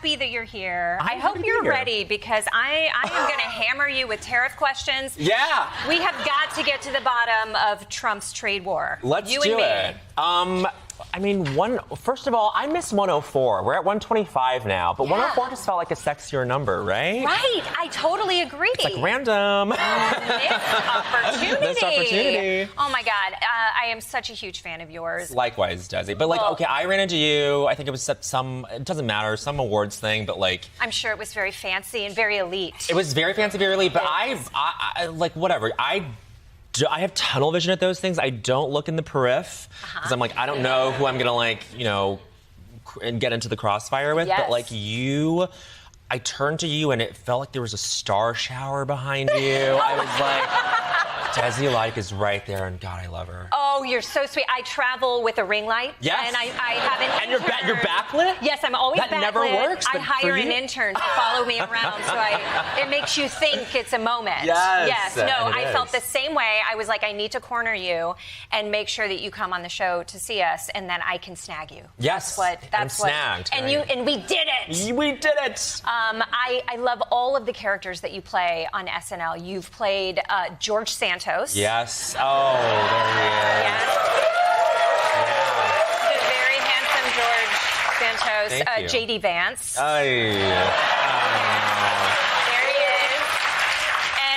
happy that you're here. I hope you're ready because I am going to hammer you with tariff questions. Yeah. We have got to get to the bottom of Trump's trade war. Let's you do and me. it. I mean, first of all, I miss 104. We're at 125 now, but 104 just felt like a sexier number, right? Right. I totally agree. It's like random. Missed opportunity. Missed opportunity. Oh my God. I am such a huge fan of yours. Likewise, Desi. But okay, I ran into you. I think it was it doesn't matter, some awards thing, but like. I'm sure it was very fancy and very elite. It was very fancy, very elite, but I like, whatever. I have tunnel vision at those things. I don't look in the periph because I'm like, I don't know who I'm gonna and get into the crossfire with. Yes. But like I turned to you and it felt like there was a star shower behind you. I was like, Desi Lydic is right there, and God, I love her. Oh, you're so sweet. I travel with a ring light. Yes. And I have an And intern. you're backlit? Yes, I'm always backlit. That never works. I hire an intern to follow me around, so it makes you think it's a moment. Yes. No, I felt the same way. I was like, I need to corner you and make sure that you come on the show to see us, and then I can snag you. Yes. That's what. Snagged. And right. and we did it. We did it. I love all of the characters that you play on SNL. You've played George Santos. Yes. Oh, there he is. Yes. Yeah. The very handsome George Santos. Thank you. JD Vance. There There he is.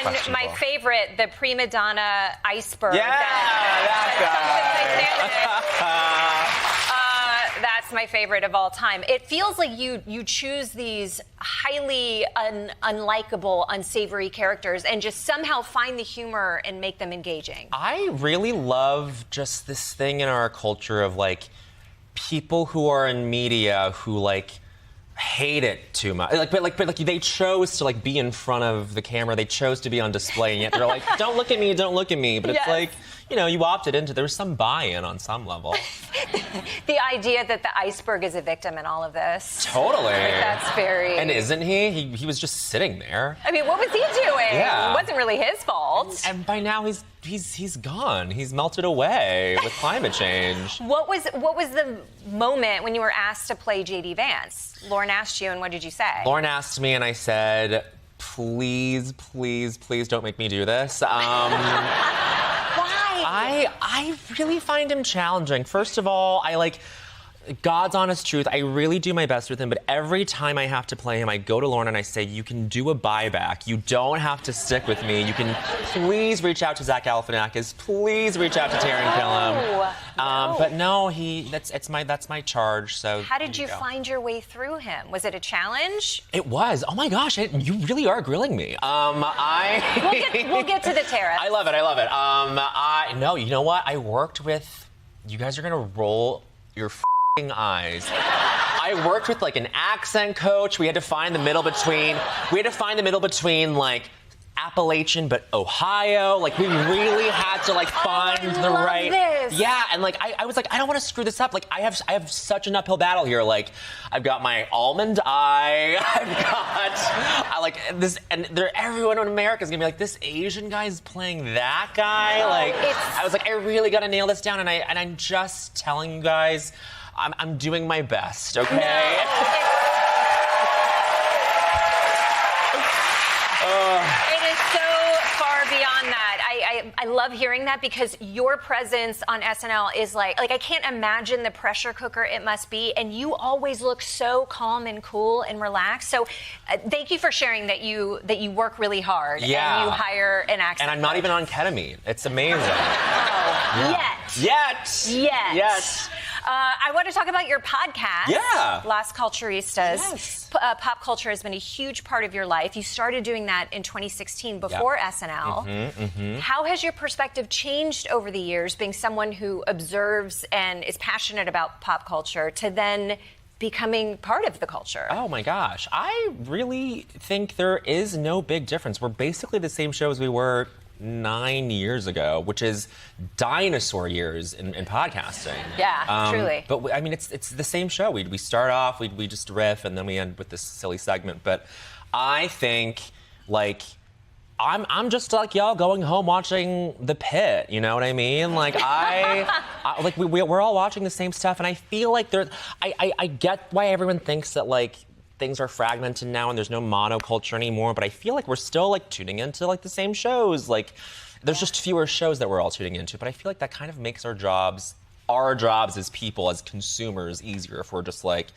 And my favorite, the prima donna iceberg. That's my favorite of all time. It feels like you choose these highly unlikable, unsavory characters and just somehow find the humor and make them engaging. I really love just this thing in our culture of like people who are in media who like hate it too much. But they chose to like be in front of the camera. They chose to be on display, and yet they're like, "Don't look at me, don't look at me." But it's like, you opted into. There's some buy-in on some level. The idea that the iceberg is a victim in all of this. Totally. Like, that's very. And isn't he? He was just sitting there. I mean, what was he doing? Yeah. It wasn't really his fault. And by now he's gone. He's melted away with climate change. What was the moment when you were asked to play JD Vance? Lauren asked you, and what did you say? Lauren asked me, and I said, "Please, please, please don't make me do this." Why? I really find him challenging. First of all, God's honest truth, I really do my best with him, but every time I have to play him, I go to Lauren and I say, you can do a buyback. You don't have to stick with me. You can please reach out to Zach Galifianakis. Please reach out to Taron Killam. But no, that's my charge. So how did you find your way through him? Was it a challenge? It was. Oh my gosh, you really are grilling me. We'll get to the tariff. I love it. No, you know what? I worked with. You guys are gonna roll your eyes. I worked with like an accent coach. We had to find the middle between like Appalachian but Ohio. Like we really had to like find the right. This. Yeah, and like I was like, I don't want to screw this up. Like I have such an uphill battle here. Like I've got my almond eye. I like this, and everyone in America is gonna be like, this Asian guy is playing that guy. Like I was like, I really gotta nail this down, and I'm just telling you guys. I'm doing my best, okay? No. It is so far beyond that. I love hearing that because your presence on SNL is like I can't imagine the pressure cooker it must be, and you always look so calm and cool and relaxed. So thank you for sharing that you work really hard and you hire an accent And I'm not even on ketamine. It's amazing. Yet. I want to talk about your podcast, Las Culturistas. Yes. Pop culture has been a huge part of your life. You started doing that in 2016 before SNL. How has your perspective changed over the years, being someone who observes and is passionate about pop culture, to then becoming part of the culture? Oh my gosh. I really think there is no big difference. We're basically the same show as we were 9 years ago, which is dinosaur years in podcasting. Yeah, truly. But I mean, it's the same show. We start off, we just riff, and then we end with this silly segment. But I think, like, I'm just like y'all going home watching The Pit. You know what I mean? Like we're all watching the same stuff, and I feel like I get why everyone thinks that like things are fragmented now and there's no monoculture anymore, but I feel like we're still like tuning into like the same shows. Like there's just fewer shows that we're all tuning into, but I feel like that kind of makes our jobs as people, as consumers, easier if we're just like,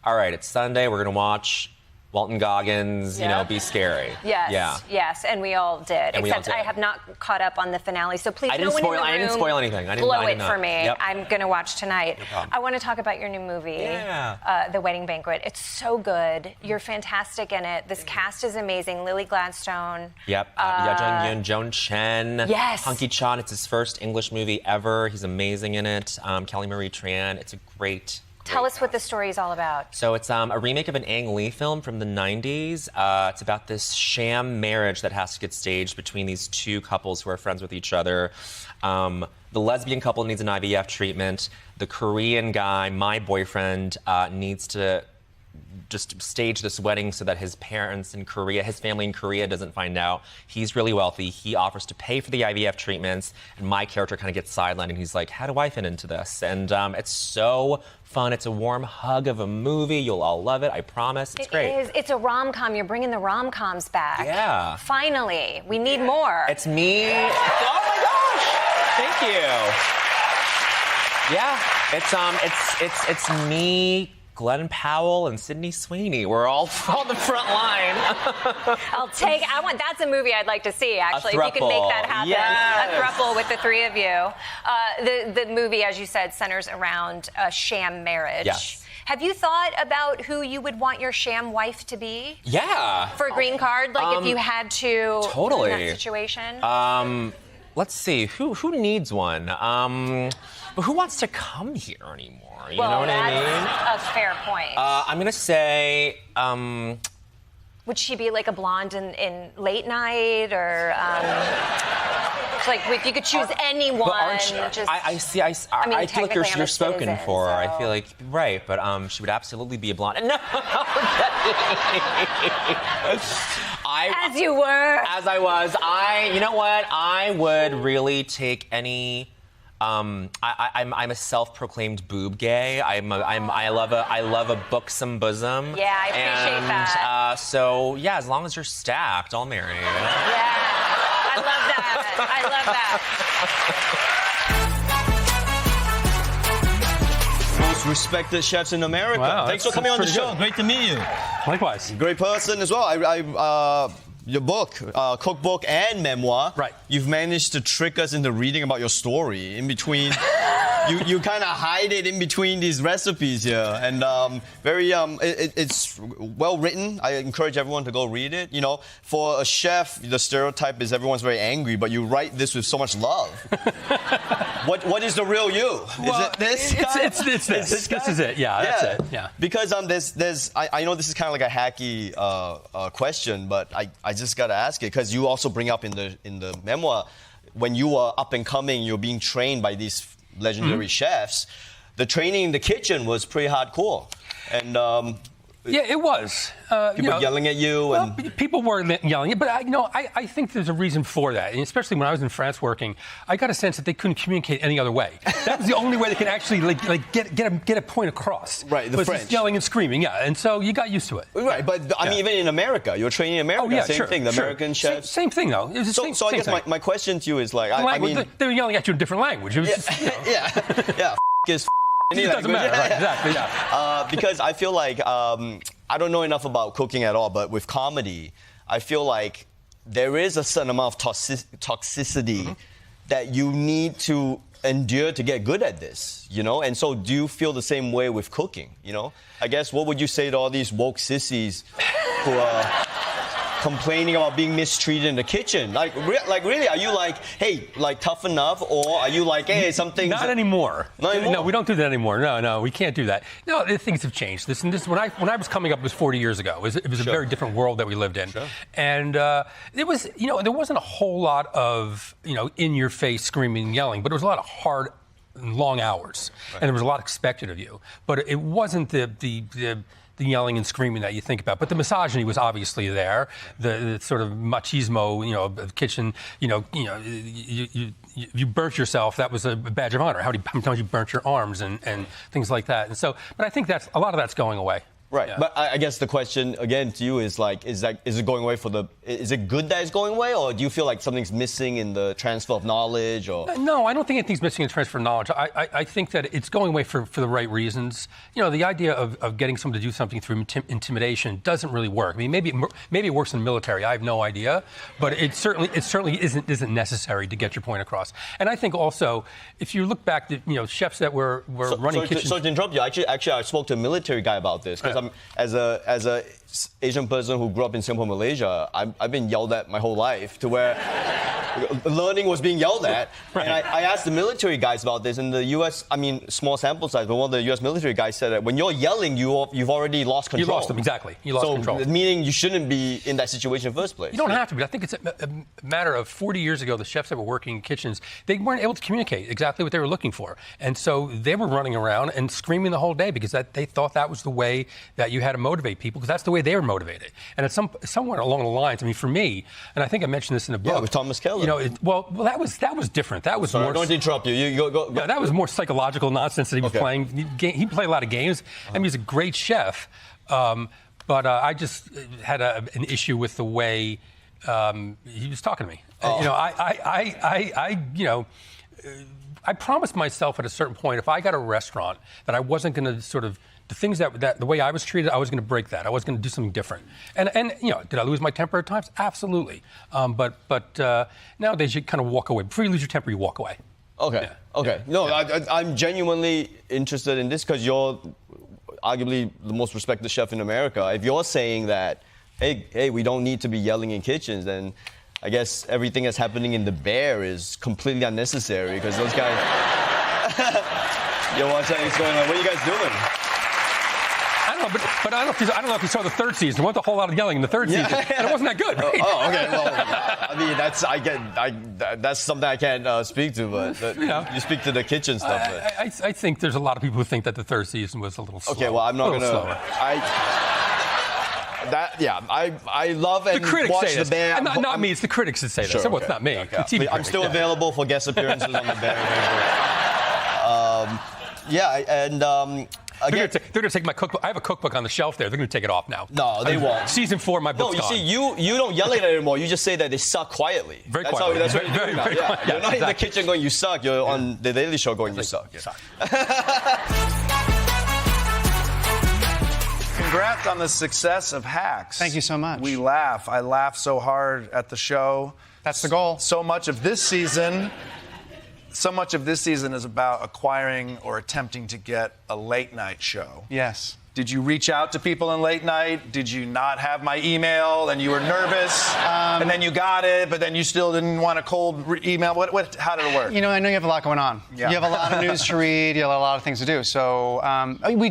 all right, it's Sunday, we're gonna watch Walton Goggins, be scary. Yes, and we all did. Except I have not caught up on the finale, so please, I didn't spoil anything. Blow it for me. Yep. I'm going to watch tonight. No I want to talk about your new movie, The Wedding Banquet. It's so good. You're fantastic in it. This cast is amazing. Lily Gladstone. Yep. Ya Jung-yoon, Joan Chen. Yes. Hunky Chan. It's his first English movie ever. He's amazing in it. Kelly Marie Tran. It's a great. Tell us what the story is all about. So it's a remake of an Ang Lee film from the 90s. It's about this sham marriage that has to get staged between these two couples who are friends with each other. The lesbian couple needs an IVF treatment. The Korean guy, my boyfriend, needs to just stage this wedding so that his parents in Korea, his family in Korea doesn't find out. He's really wealthy. He offers to pay for the IVF treatments, and my character kind of gets sidelined, and he's like, how do I fit into this? And it's so fun. It's a warm hug of a movie. You'll all love it. I promise. It's great. It is. It's a rom-com. You're bringing the rom-coms back. Yeah. Finally. We need more. It's me. Oh my gosh. Thank you. Yeah. It's me, Glenn Powell, and Sydney Sweeney. We're all on the front line. That's a movie I'd like to see, actually, if you can make that happen. Yes. A throuple with the three of you. The movie, as you said, centers around a sham marriage. Yes. Have you thought about who you would want your sham wife to be? Yeah. For a green card? Like, if you had to totally. in that situation? Let's see. Who needs one? But who wants to come here anymore? You know what I mean? That's a fair point. I'm gonna say. Would she be like a blonde in Late Night, or like if you could choose anyone? I feel like you're spoken for. So. I feel like right, but she would absolutely be a blonde. No. As you were. As I was. You know what? I would really take any. I'm a self-proclaimed boob gay. I love a buxom bosom. Yeah, I appreciate that. So yeah, as long as you're stacked, I'll marry you. Yeah, I love that. Most respected chefs in America. Wow, Thanks for coming on the show. Good. Great to meet you. Likewise. Great person as well. Your book, cookbook and memoir. Right. You've managed to trick us into reading about your story in between. you kind of hide it in between these recipes here, and it's well written. I encourage everyone to go read it. You know, for a chef, the stereotype is everyone's very angry, but you write this with so much love. What is the real you? Well, is it this? It's this. This is it. Yeah, that's it. Yeah. Because I know this is kind of like a hacky question, but I just got to ask it because you also bring up in the memoir when you were up and coming, you're being trained by these legendary chefs. The training in the kitchen was pretty hardcore, and yeah, it was. People yelling at you, well, people were yelling, but I think there's a reason for that, and especially when I was in France working, I got a sense that they couldn't communicate any other way. That was the only way they could actually get a point across. Right, the was French just yelling and screaming, yeah, and so you got used to it. Right, but I mean, even in America, you're training in America, oh, yeah, same thing. The American chefs, same thing though. It was the so I guess my question to you is like, I mean, they were yelling at you in a different language. It was just, yeah, is. It doesn't matter, right? Exactly, yeah. Because I feel like I don't know enough about cooking at all, but with comedy, I feel like there is a certain amount of toxicity that you need to endure to get good at this, you know? And so do you feel the same way with cooking, you know? I guess what would you say to all these woke sissies who are complaining about being mistreated in the kitchen? Like really, are you like, hey, like tough enough, or are you like, hey, something? Not anymore. Not anymore. No, we don't do that anymore. No, we can't do that. No, things have changed. This when I was coming up, it was 40 years ago. It was a very different world that we lived in, and it was, there wasn't a whole lot of in your face screaming and yelling, but it was a lot of hard and long hours, and there was a lot expected of you. But it wasn't the yelling and screaming that you think about, but the misogyny was obviously there. The sort of machismo, of the kitchen. You burnt yourself. That was a badge of honor. How many times you burnt your arms and things like that. And so, but I think a lot of that's going away. Right, Yeah. but I guess the question again to you is like, is it going away is it good that it's going away, or do you feel like something's missing in the transfer of knowledge, or? No, I don't think anything's missing in transfer of knowledge. I think that it's going away for the right reasons. You know, the idea of getting someone to do something through intimidation doesn't really work. I mean, maybe it works in the military. I have no idea, but it certainly isn't necessary to get your point across. And I think also, if you look back to chefs that were running kitchens. So to interrupt you, actually, I spoke to a military guy about this because I'm as a Asian person who grew up in Singapore, Malaysia. I've been yelled at my whole life to where learning was being yelled at. Right. And I asked the military guys about this. In the U.S., I mean, small sample size, but one of the U.S. military guys said that when you're yelling, you've already lost control. You lost them, exactly. You lost control. Meaning you shouldn't be in that situation in the first place. You don't have to be. I think it's a matter of 40 years ago, the chefs that were working in kitchens, they weren't able to communicate exactly what they were looking for. And so they were running around and screaming the whole day because they thought that was the way that you had to motivate people, because that's the way they were motivated. And it's somewhere along the lines, I mean, for me, and I think I mentioned this in the book. Yeah, with Thomas Keller. Well, that was different. That was Sorry, more. I'm going to interrupt you. You go. Yeah, that was more psychological nonsense that he was playing. He played a lot of games. I mean, he's a great chef. But I just had an issue with the way he was talking to me. I promised myself at a certain point, if I got a restaurant, that I wasn't going to sort of, the things that the way I was treated, I was going to break that. I was going to do something different. And did I lose my temper at times? Absolutely. But nowadays you kind of walk away. Before you lose your temper, you walk away. Okay. Yeah. Okay. Yeah. No, I'm genuinely interested in this because you're arguably the most respected chef in America. If you're saying that, hey, we don't need to be yelling in kitchens, then I guess everything that's happening in the Bear is completely unnecessary because those guys. Yo, what's going on? What are you guys doing? I don't know, but I don't know if you saw the third season. There wasn't a whole lot of yelling in the third season, and it wasn't that good. Right? Oh, okay. Well, I mean, that's something I can't speak to, but you speak to the kitchen stuff. I think there's a lot of people who think that the third season was a little slow. Okay, well, I'm not gonna. Slower. I love and the critics watch say the this. Bear. Not me. It's the critics that say Sure, this. Well, it's not me. Okay. The TV I'm critics, still available for guest appearances on the Bear. They're going to take my cookbook. I have a cookbook on the shelf there. They're going to take it off now. No, they won't. Season 4, my book's No, gone. you see, you don't yell at it anymore. You just say that they suck quietly. Very quietly. That's what you do now. Very quiet. You're not in the Exactly. kitchen going, you suck. You're on the Daily Show going, you suck. Congrats on the success of Hacks. Thank you so much. We laugh. I laugh so hard at the show. That's the goal. So much of this season is about acquiring or attempting to get a late night show. Yes. Did you reach out to people in late night? Did you not have my email and you were nervous? And then you got it, but then you still didn't want a cold email? How did it work? You know, I know you have a lot going on. Yeah. You have a lot of news to read. You have a lot of things to do. So we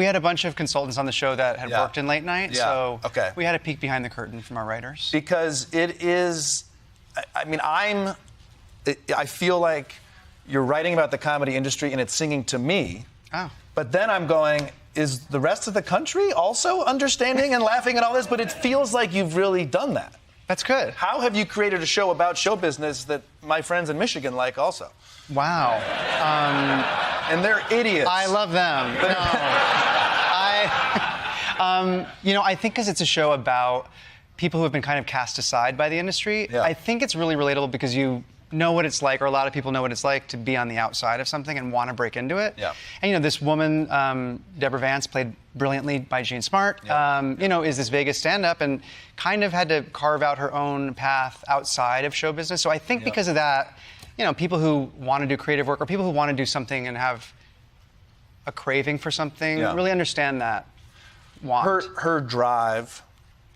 had a bunch of consultants on the show that had worked in late night. Yeah. So Okay. we had a peek behind the curtain from our writers. Because it is, I mean, I feel like you're writing about the comedy industry and it's singing to me. Oh. But then I'm going, is the rest of the country also understanding and laughing at all this? But it feels like you've really done that. That's good. How have you created a show about show business that my friends in Michigan like also? Wow. And they're idiots. I love them. No. I think because it's a show about people who have been kind of cast aside by the industry, Yeah. I think it's really relatable because you know what it's like, or a lot of people know what it's like to be on the outside of something and want to break into it. Yeah. And this woman, Deborah Vance, played brilliantly by Jean Smart, is this Vegas stand-up and kind of had to carve out her own path outside of show business. So I think because of that, people who want to do creative work or people who want to do something and have a craving for something really understand that want. Her drive,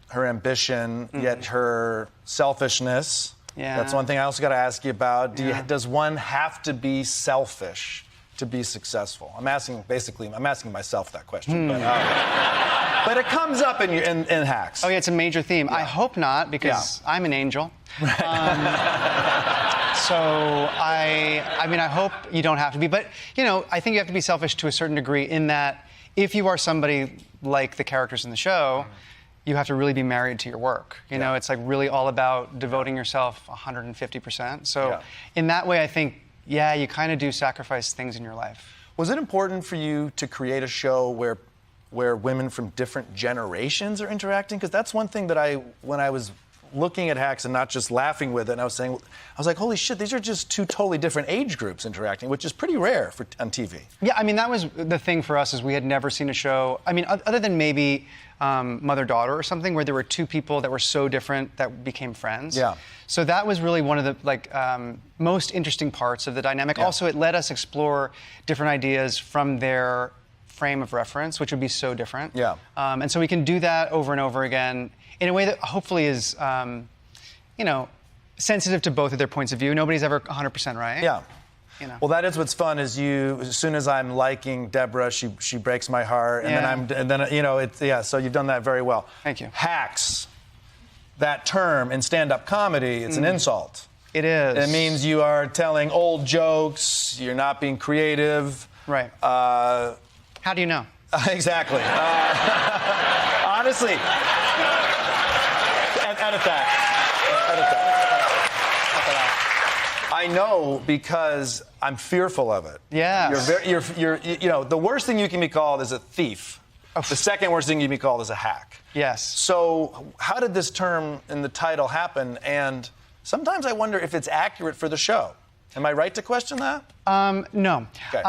her ambition, yet her selfishness. Yeah. That's one thing I also got to ask you about. Does one have to be selfish to be successful? I'm asking myself that question. But it comes up in Hacks. Oh, yeah, it's a major theme. I hope not, because I'm an angel. So I hope you don't have to be. But, I think you have to be selfish to a certain degree in that if you are somebody like the characters in the show, you have to really be married to your work. It's like really all about devoting yourself 150%. So in that way, I think, you kind of do sacrifice things in your life. Was it important for you to create a show where where women from different generations are interacting? Because that's one thing that when I was looking at Hacks and not just laughing with it, and I was like, holy shit, these are just two totally different age groups interacting, which is pretty rare on TV. Yeah, I mean, that was the thing for us, is we had never seen a show, I mean, other than maybe Mother-Daughter or something, where there were two people that were so different that became friends. Yeah. So that was really one of the most interesting parts of the dynamic. Yeah. Also, it let us explore different ideas from their frame of reference, which would be so different. Yeah. And so we can do that over and over again in a way that hopefully is, sensitive to both of their points of view. Nobody's ever 100% right. Yeah. You know. Well, that is what's fun. Is as soon as I'm liking Deborah, she breaks my heart, and then So you've done that very well. Thank you. Hacks. That term in stand-up comedy, it's an insult. It is. It means you are telling old jokes. You're not being creative. Right. How do you know? Exactly. Honestly. Edit that. I know because I'm fearful of it. Yeah. You're the worst thing you can be called is a thief. Oh. The second worst thing you can be called is a hack. Yes. So how did this term in the title happen? And sometimes I wonder if it's accurate for the show. Am I right to question that? No. Okay.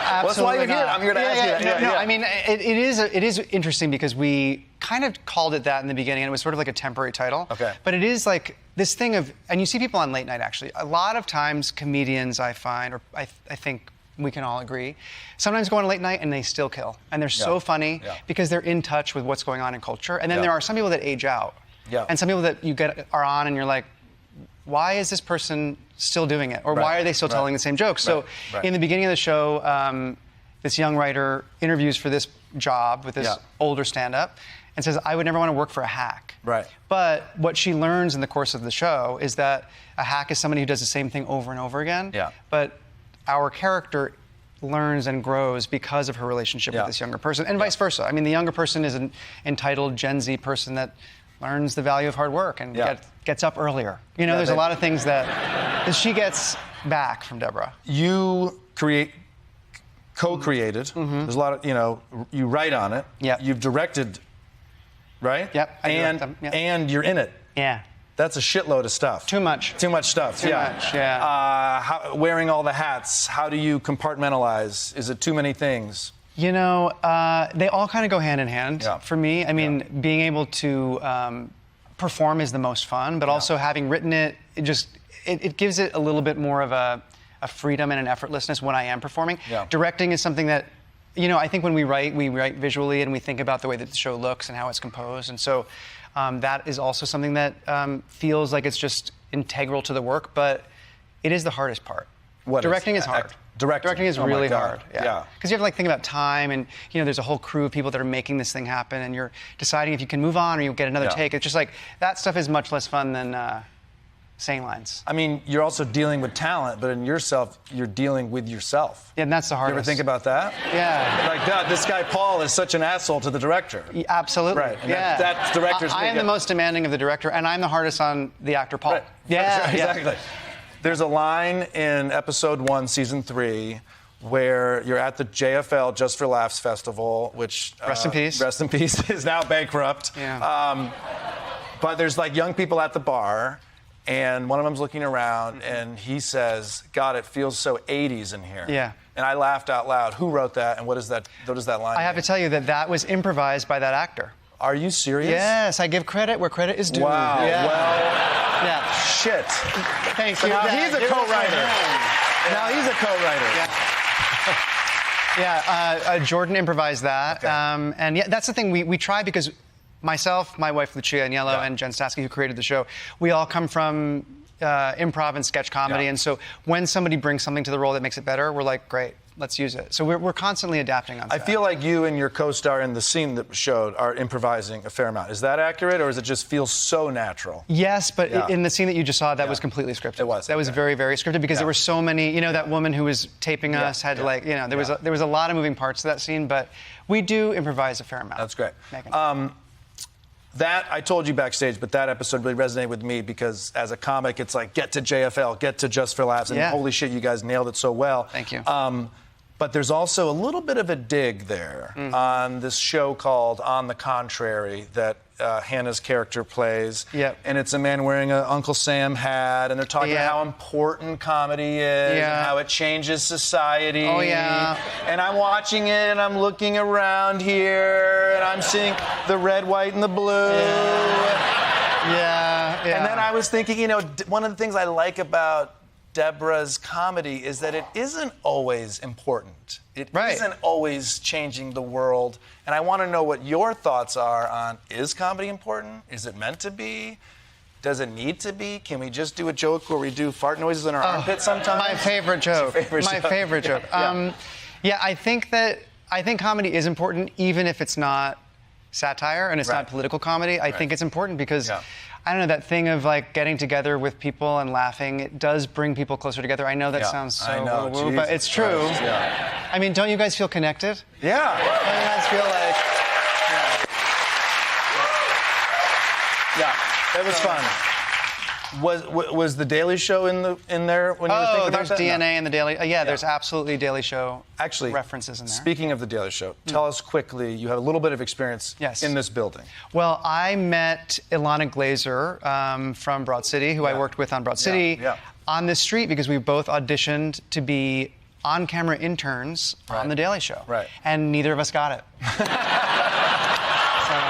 Well, that's why you're here. I'm here to ask you that. No, I mean, it is interesting because we kind of called it that in the beginning, and it was sort of like a temporary title. Okay. But it is like this thing of, and you see people on late night actually. A lot of times, comedians I find, or I think we can all agree, sometimes go on late night and they still kill, and they're so funny because they're in touch with what's going on in culture. And then there are some people that age out, and some people that you are on, and you're like, why is this person still doing it? Or why are they still telling the same jokes? So in the beginning of the show, this young writer interviews for this job with this older stand-up and says, I would never want to work for a hack. Right. But what she learns in the course of the show is that a hack is somebody who does the same thing over and over again. Yeah. But our character learns and grows because of her relationship with this younger person, and vice versa. I mean, the younger person is an entitled Gen Z person that learns the value of hard work and gets up earlier. There's a lot of things that she gets back from Deborah. You co-created. Mm-hmm. There's a lot of, you write on it. Yeah. You've directed, right? Yep. And you're in it. Yeah. That's a shitload of stuff. Too much. Too much stuff. Too much, yeah. Wearing all the hats. How do you compartmentalize? Is it too many things? They all kind of go hand in hand for me. I mean, being able to perform is the most fun, but also having written it, it gives it a little bit more of a freedom and an effortlessness when I am performing. Yeah. Directing is something that, I think when we write visually and we think about the way that the show looks and how it's composed. And so that is also something that feels like it's just integral to the work, but it is the hardest part. Directing is hard. Directing is really hard. Yeah. Because you have to think about time, and there's a whole crew of people that are making this thing happen, and you're deciding if you can move on or you get another take. It's just like that stuff is much less fun than saying lines. I mean, you're also dealing with talent, but in yourself, you're dealing with yourself. Yeah, and that's the hardest. You ever think about that? Yeah. Like this guy Paul is such an asshole to the director. Absolutely. Right. And that director's. I am the most demanding of the director, and I'm the hardest on the actor Paul. Right. Yeah. Sure, exactly. There's a line in episode 1, season 3, where you're at the JFL Just for Laughs festival, which rest in peace. Rest in peace is now bankrupt. Yeah. But there's young people at the bar, and one of them's looking around, and he says, "God, it feels so 80s in here." Yeah. And I laughed out loud. Who wrote that, and what does that line I have to tell you that was improvised by that actor. Are you serious? Yes, I give credit where credit is due. Wow. Yeah. Well, yeah. Shit. Thank So you. now he's a co-writer. Now he's a co-writer. Yeah. Jordan improvised that. Okay. And that's the thing we try, because myself, my wife Lucia Agnello, and Jen Statsky, who created the show, we all come from improv and sketch comedy, and so when somebody brings something to the role that makes it better, we're like, great, let's use it. So we're constantly adapting on set. I feel like you and your co-star in the scene that showed are improvising a fair amount. Is that accurate, or does it just feel so natural? Yes, but in the scene that you just saw, that was completely scripted. It was. That was very, very scripted, because there were so many, that woman who was taping us had to there was a lot of moving parts to that scene, but we do improvise a fair amount. That's great. Megan. That, I told you backstage, but that episode really resonated with me because as a comic, it's like, get to JFL, get to Just for Laughs, and holy shit, you guys nailed it so well. Thank you. But there's also a little bit of a dig there on this show called On the Contrary that Hannah's character plays. Yep. And it's a man wearing an Uncle Sam hat, and they're talking about how important comedy is, and how it changes society. Oh, yeah. And I'm watching it, and I'm looking around here, and I'm seeing the red, white, and the blue. Yeah. And then I was thinking, one of the things I like about Deborah's comedy is that it isn't always important. It isn't always changing the world. And I want to know what your thoughts are on, is comedy important? Is it meant to be? Does it need to be? Can we just do a joke where we do fart noises in our armpits sometimes? My favorite joke. My favorite joke. I think comedy is important, even if it's not satire and it's not political comedy. I think it's important because I don't know, that thing of like getting together with people and laughing, it does bring people closer together. I know that sounds so woo-woo, but it's true. I mean, don't you guys feel connected? Yeah. Don't you guys feel like... Yeah, it was fun. Was the Daily Show in there when you were thinking about that? There's DNA in the Daily... there's absolutely Daily Show references in there. Speaking of the Daily Show, tell us quickly, you have a little bit of experience in this building. Well, I met Ilana Glazer from Broad City, who I worked with on Broad City, on the street because we both auditioned to be on-camera interns on the Daily Show. Right. And neither of us got it.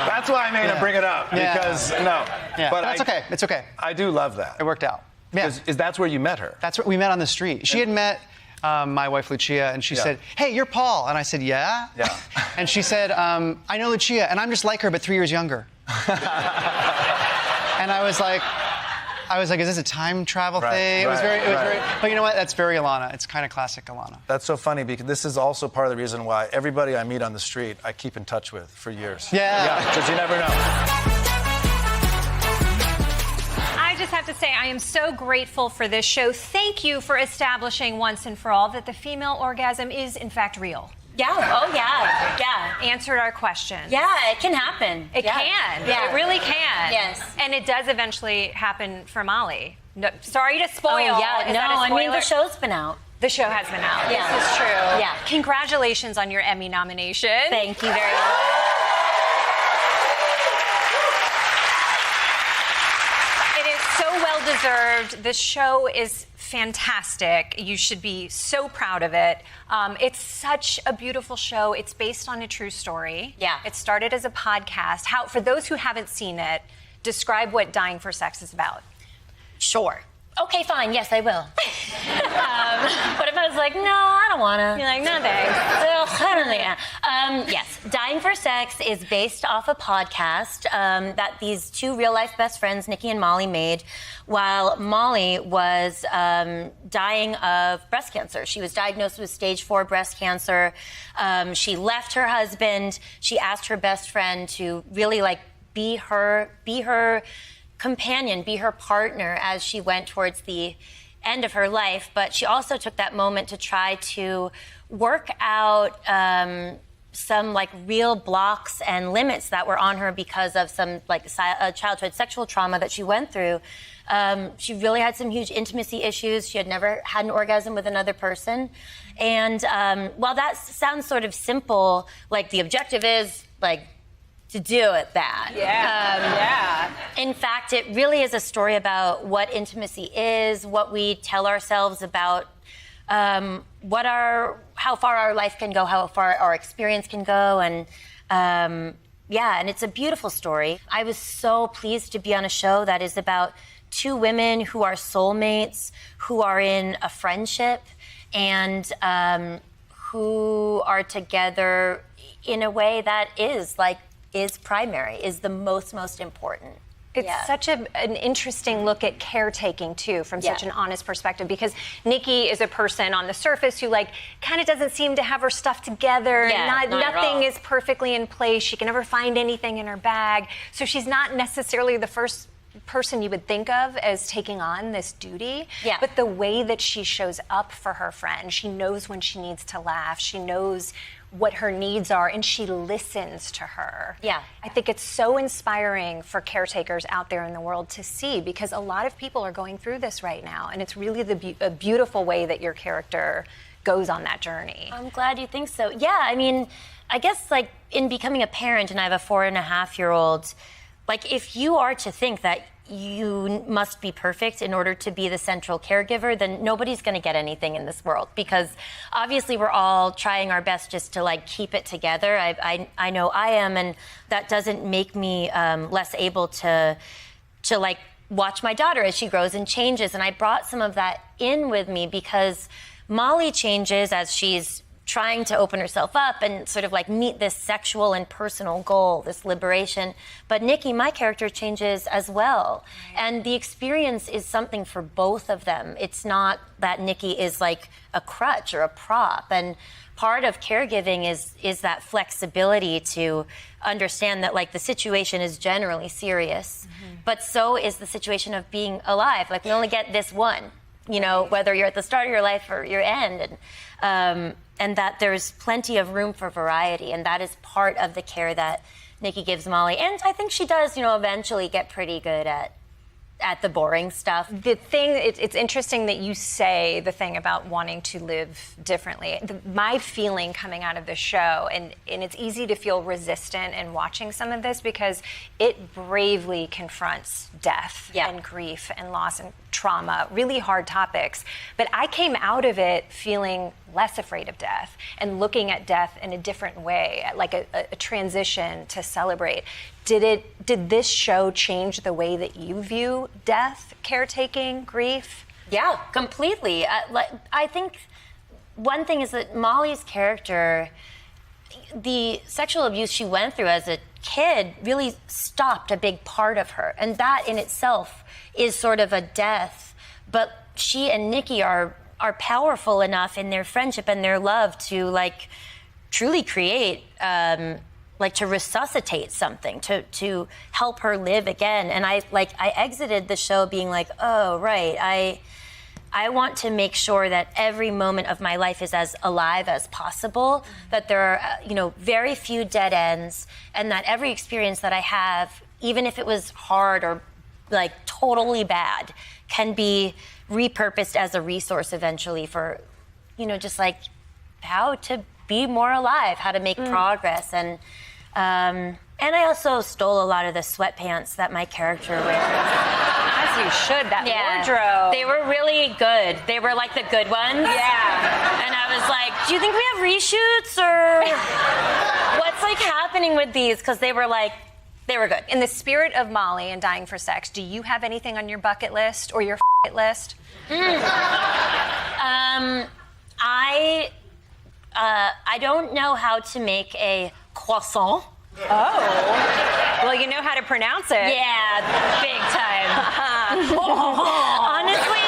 That's why I made him bring it up, because, But that's okay. It's okay. I do love that. It worked out. Yeah. That's where you met her? That's where we met on the street. She had met my wife, Lucia, and she said, "Hey, you're Paul." And I said, "Yeah?" And she said, "I know Lucia, and I'm just like her, but 3 years younger." And I was like, is this a time travel thing? It was very, but you know what? That's very Ilana. It's kind of classic Ilana. That's so funny because this is also part of the reason why everybody I meet on the street, I keep in touch with for years. Yeah. Because you never know. I just have to say, I am so grateful for this show. Thank you for establishing once and for all that the female orgasm is, in fact, real. Yeah. Oh, yeah. Answered our question. Yeah, it can happen. It can. Yeah. It really can. Yes. And it does eventually happen for Molly. No, sorry to spoil. Oh, yeah. Is that a I mean, spoiler? the show's been out. The show has been out. Yeah. This is true. Yeah. Congratulations on your Emmy nomination. Thank you very much. It is so well deserved. The show is fantastic. You should be so proud of it. It's such a beautiful show. It's based on a true story. Yeah. It started as a podcast. For those who haven't seen it, describe what Dying for Sex is about. Sure. Okay, fine. Yes, I will. What if I was like, no, I don't want to? You're like, no thanks. I don't think. Yes, Dying for Sex is based off a podcast that these two real-life best friends, Nikki and Molly, made while Molly was dying of breast cancer. She was diagnosed with stage 4 breast cancer. She left her husband. She asked her best friend to really be her companion, be her partner as she went towards the end of her life. But she also took that moment to try to work out some real blocks and limits that were on her because of some childhood sexual trauma that she went through. She really had some huge intimacy issues. She had never had an orgasm with another person. And while that sounds sort of simple, the objective is to do it that. In fact, it really is a story about what intimacy is, what we tell ourselves about how far our life can go, how far our experience can go, and and it's a beautiful story. I was so pleased to be on a show that is about two women who are soulmates, who are in a friendship, and who are together in a way that is primary, is the most important. It's such an interesting look at caretaking, too, from such an honest perspective, because Nikki is a person on the surface who, kind of doesn't seem to have her stuff together. Nothing is perfectly in place. She can never find anything in her bag. So she's not necessarily the first person you would think of as taking on this duty. But the way that she shows up for her friend, she knows when she needs to laugh. She knows what her needs are, and she listens to her. I think it's so inspiring for caretakers out there in the world to see, because a lot of people are going through this right now, and it's really a beautiful way that your character goes on that journey. I'm glad you think so. Yeah, I mean, I guess like in becoming a parent, and I have a 4.5-year-old, like if you are to think that you must be perfect in order to be the central caregiver, then nobody's going to get anything in this world, because obviously we're all trying our best just to like keep it together. I know I am, and that doesn't make me less able to like watch my daughter as she grows and changes. And I brought some of that in with me because Molly changes as she's trying to open herself up and sort of like meet this sexual and personal goal, this liberation. But Nikki, my character, changes as well. And the experience is something for both of them. It's not that Nikki is like a crutch or a prop. And part of caregiving is that flexibility to understand that like the situation is generally serious, but so is the situation of being alive. Like we only get this one, you know, whether you're at the start of your life or your end. And that there's plenty of room for variety, and that is part of the care that Nikki gives Molly. And I think she does, you know, eventually get pretty good at the boring stuff. The thing, it's interesting that you say the thing about wanting to live differently. My feeling coming out of the show, and it's easy to feel resistant in watching some of this because it bravely confronts death and grief and loss and trauma, really hard topics. But I came out of it feeling less afraid of death and looking at death in a different way, like a transition to celebrate. Did this show change the way that you view death, caretaking, grief? Yeah, completely. I think one thing is that Molly's character, the sexual abuse she went through as a kid really stopped a big part of her. And that in itself is sort of a death. But she and Nikki are powerful enough in their friendship and their love to like truly create like to resuscitate something, to help her live again. And I exited the show being like, oh, right, I want to make sure that every moment of my life is as alive as possible, that there are, you know, very few dead ends, and that every experience that I have, even if it was hard or like totally bad, can be repurposed as a resource eventually for, you know, just like how to be more alive, how to make progress. And I also stole a lot of the sweatpants that my character wears. As you should, that wardrobe. They were really good. They were like the good ones. Yeah. And I was like, do you think we have reshoots or what's like happening with these? Because they were good. In the spirit of Molly and dying for sex, do you have anything on your bucket list or your list? I don't know how to make a croissant. Oh. Well, you know how to pronounce it. Yeah, big time. Honestly,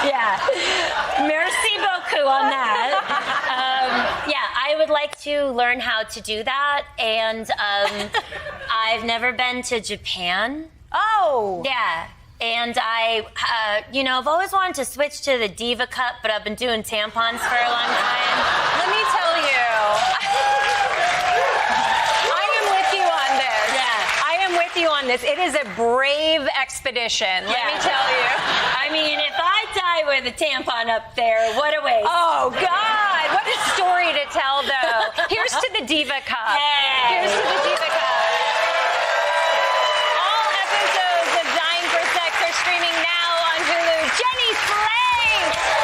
yeah. Merci beaucoup on that. Yeah, I would like to learn how to do that. And I've never been to Japan. Oh. Yeah. And I've always wanted to switch to the Diva Cup, but I've been doing tampons for a long time. Let me tell you, I am with you on this. Yeah. I am with you on this. It is a brave expedition, let me tell you. I mean, if I die with a tampon up there, what a waste. Oh, God. What a story to tell, though. Here's to the Diva Cup. Hey. Here's to the Diva Cup. All episodes of Dying for Sex are streaming now on Hulu. Jenny Slate!